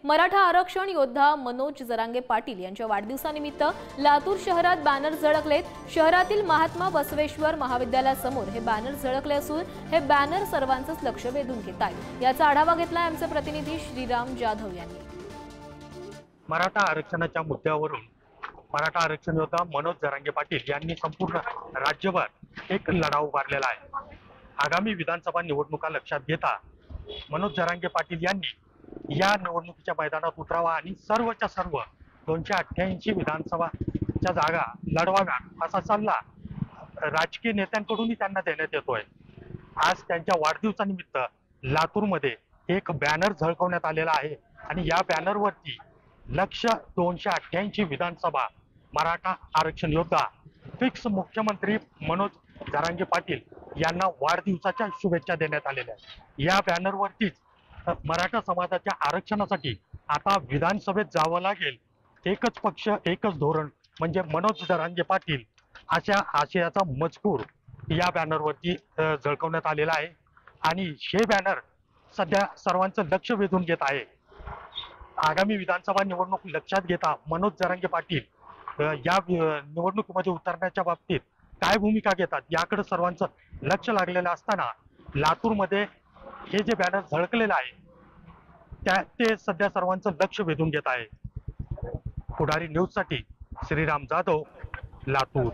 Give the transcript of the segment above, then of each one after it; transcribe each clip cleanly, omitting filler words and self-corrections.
मराठा आरक्षण योद्धा मनोज जरांगे पाटील यांच्या वाढदिवसानिमित्त लातूर शहरात बॅनर झळकलेत। शहरातील महात्मा बसवेश्वर महाविद्यालयासमोर हे बॅनर झळकले असून हे बॅनर सर्वांचंच लक्ष वेधून घेत आहे। याचा आढावा घेतला आमचे प्रतिनिधी श्रीराम जाधव यांनी। मराठा आरक्षणाच्या मुद्द्यावरून मराठा आरक्षण योद्धा मनोज जरांगे पाटील यांनी संपूर्ण राज्यभर एक लढा उभारलेला आहे। आगामी विधानसभा निवडणुका लक्षात घेता मनोज जरांगे पाटील यांनी या निवडणुकीच्या मैदानात उतरावा आणि सर्वच्या सर्व 288 विधानसभाच्या जागा लढवाव्या असा सल्ला राजकीय नेत्यांकडूनही त्यांना देण्यात येतोय। आज त्यांच्या वाढदिवसानिमित्त लातूरमध्ये एक बॅनर झळकवण्यात आलेला आहे आणि या बॅनरवरती लक्ष्य 288 विधानसभा मराठा आरक्षण योद्धा फिक्स मुख्यमंत्री मनोज जरांगे पाटील यांना वाढदिवसाच्या शुभेच्छा देण्यात आलेल्या आहेत। या बॅनरवरतीच मराठा समाजाच्या आरक्षणासाठी आता विधानसभेत जावं लागेल, एकच पक्ष एकच धोरण म्हणजे मनोज जरांगे पाटील अशा आशयाचा मजकूर या बॅनरवरती झळकवण्यात आलेला आहे आणि हे बॅनर सध्या सर्वांचं लक्ष वेधून घेत आहे। आगामी विधानसभा निवडणूक लक्षात घेता मनोज जरांगे पाटील या निवडणुकीमध्ये उतरण्याच्या बाबतीत काय भूमिका घेतात याकडे सर्वांचं लक्ष लागलेलं असताना लातूरमध्ये हे जे बॅनर झळकलेलं आहे ते सध्या सर्वांचं लक्ष वेधून घेत आहे। पुढारी न्यूजसाठी श्रीराम जाधव, लातूर।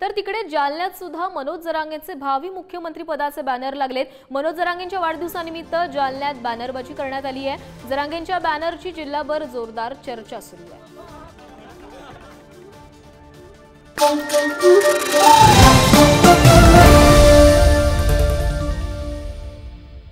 तर तिकडे जालन्यात सुद्धा मनोज जरांगेंचे भावी मुख्यमंत्री पदाचे बॅनर लागलेत। मनोज जरांगेंच्या वाढदिवसानिमित्त जालन्यात बॅनरबाजी करण्यात आली आहे। जरांगेंच्या बॅनरची जिल्हाभर जोरदार चर्चा सुरू आहे।